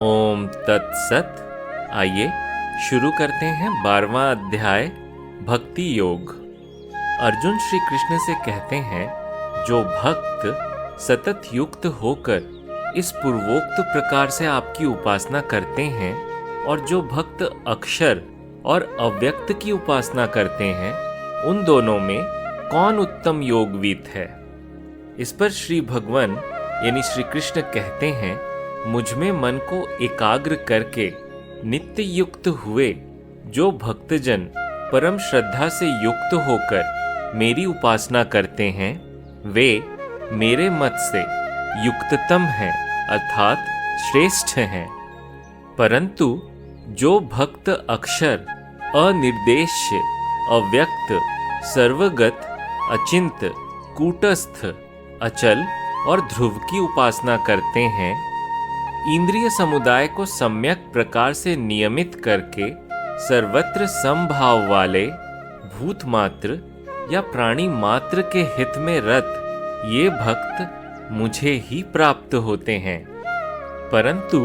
ओम तत्सत। आइए शुरू करते हैं 12वां अध्याय भक्ति योग। अर्जुन श्री कृष्ण से कहते हैं, जो भक्त सतत युक्त होकर इस पूर्वोक्त प्रकार से आपकी उपासना करते हैं और जो भक्त अक्षर और अव्यक्त की उपासना करते हैं, उन दोनों में कौन उत्तम योगवीत है। इस पर श्री भगवान यानी श्री कृष्ण कहते हैं, मुझ में मन को एकाग्र करके नित्य युक्त हुए जो भक्तजन परम श्रद्धा से युक्त होकर मेरी उपासना करते हैं, वे मेरे मत से युक्ततम हैं अर्थात श्रेष्ठ हैं। परंतु जो भक्त अक्षर, अनिर्देश्य, अव्यक्त, सर्वगत, अचिंत, कूटस्थ, अचल और ध्रुव की उपासना करते हैं, इंद्रिय समुदाय को सम्यक प्रकार से नियमित करके सर्वत्र समभाव वाले भूत मात्र या प्राणी मात्र के हित में रत ये भक्त मुझे ही प्राप्त होते हैं। परंतु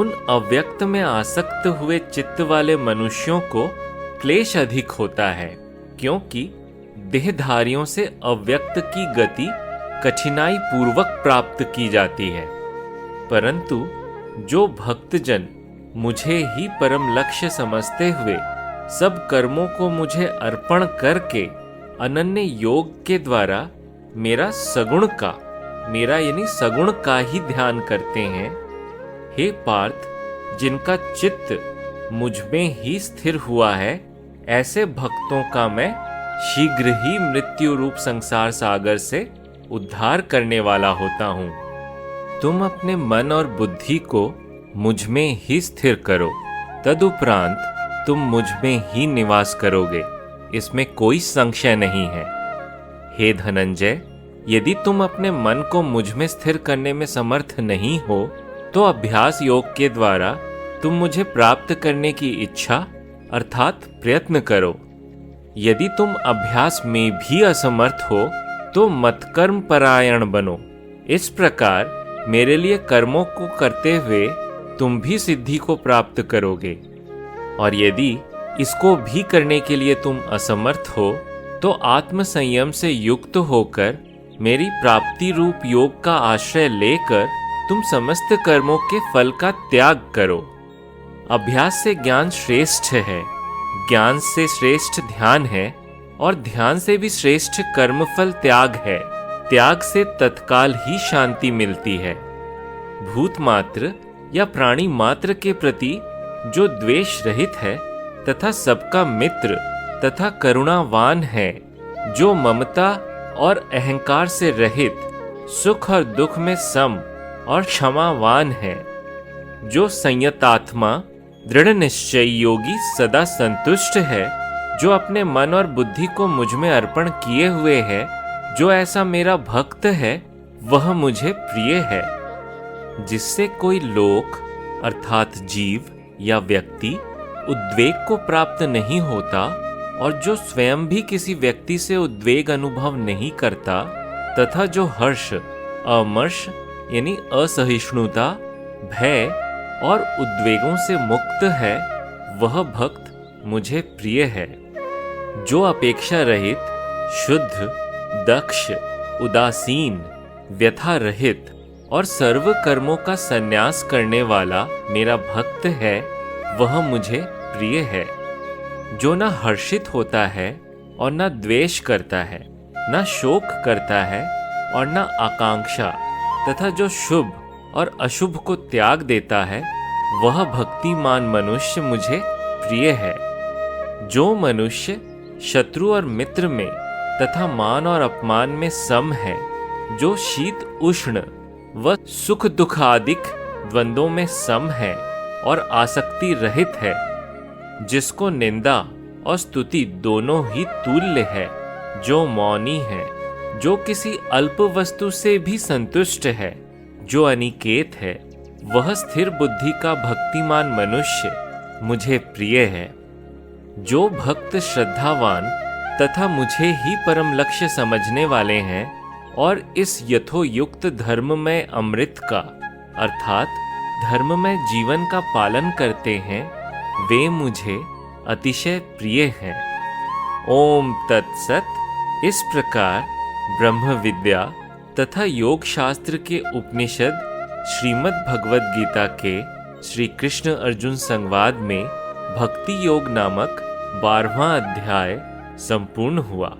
उन अव्यक्त में आसक्त हुए चित्त वाले मनुष्यों को क्लेश अधिक होता है, क्योंकि देहधारियों से अव्यक्त की गति कठिनाई पूर्वक प्राप्त की जाती है। परंतु जो भक्तजन मुझे ही परम लक्ष्य समझते हुए सब कर्मों को मुझे अर्पण करके अनन्य योग के द्वारा मेरा यानी सगुण का ही ध्यान करते हैं, हे पार्थ, जिनका चित्त मुझ में ही स्थिर हुआ है, ऐसे भक्तों का मैं शीघ्र ही मृत्यु रूप संसार सागर से उद्धार करने वाला होता हूँ। तुम अपने मन और बुद्धि को मुझ में ही स्थिर करो, तदुपरांत तुम मुझ में ही निवास करोगे, इसमें कोई संशय नहीं है। हे धनंजय, यदि तुम अपने मन को मुझ में स्थिर करने में समर्थ नहीं हो, तो अभ्यास योग के द्वारा तुम मुझे प्राप्त करने की इच्छा अर्थात प्रयत्न करो। यदि तुम अभ्यास में भी असमर्थ हो, तो मतकर्म परायण बनो। इस प्रकार मेरे लिए कर्मों को करते हुए तुम भी सिद्धि को प्राप्त करोगे। और यदि इसको भी करने के लिए तुम असमर्थ हो, तो आत्म संयम से युक्त होकर मेरी प्राप्ति रूप योग का आश्रय लेकर तुम समस्त कर्मों के फल का त्याग करो। अभ्यास से ज्ञान श्रेष्ठ है, ज्ञान से श्रेष्ठ ध्यान है, और ध्यान से भी श्रेष्ठ कर्मफल त्याग है। त्याग से तत्काल ही शांति मिलती है। भूत मात्र या प्राणी मात्र के प्रति जो द्वेष रहित है तथा सबका मित्र तथा करुणावान है, जो ममता और अहंकार से रहित, सुख और दुख में सम और क्षमावान है, जो संयतात्मा, दृढ़ निश्चय योगी सदा संतुष्ट है, जो अपने मन और बुद्धि को मुझ में अर्पण किए हुए है, जो ऐसा मेरा भक्त है, वह मुझे प्रिय है। जिससे कोई लोक अर्थात जीव या व्यक्ति उद्वेग को प्राप्त नहीं होता, और जो स्वयं भी किसी व्यक्ति से उद्वेग अनुभव नहीं करता, तथा जो हर्ष, अमर्ष यानी असहिष्णुता, भय और उद्वेगों से मुक्त है, वह भक्त मुझे प्रिय है। जो अपेक्षा रहित, शुद्ध, दक्ष, उदासीन, व्यथा रहित और सर्व कर्मों का संन्यास करने वाला मेरा भक्त है, वह मुझे प्रिय है। जो न हर्षित होता है और न द्वेष करता है, न शोक करता है और न आकांक्षा, तथा जो शुभ और अशुभ को त्याग देता है, वह भक्तिमान मनुष्य मुझे प्रिय है। जो मनुष्य शत्रु और मित्र में तथा मान और अपमान में सम है, जो शीत उष्ण व सुख दुख आदिक द्वंद्वों में सम है और आसक्ति रहित है, जिसको निंदा और स्तुति दोनों ही तुल्य है, जो मौनी है, जो किसी अल्प वस्तु से भी संतुष्ट है, जो अनिकेत है, वह स्थिर बुद्धि का भक्तिमान मनुष्य मुझे प्रिय है। जो भक्त श्रद्धावान तथा मुझे ही परम लक्ष्य समझने वाले हैं और इस यथोयुक्त धर्म में अमृत का अर्थात धर्म में जीवन का पालन करते हैं वे मुझे अतिशय प्रिय हैं। ओम तत्सत। इस प्रकार ब्रह्म विद्या तथा योग शास्त्र के उपनिषद श्रीमद् भगवद गीता के श्री कृष्ण अर्जुन संवाद में भक्ति योग नामक 12वां अध्याय संपूर्ण हुआ।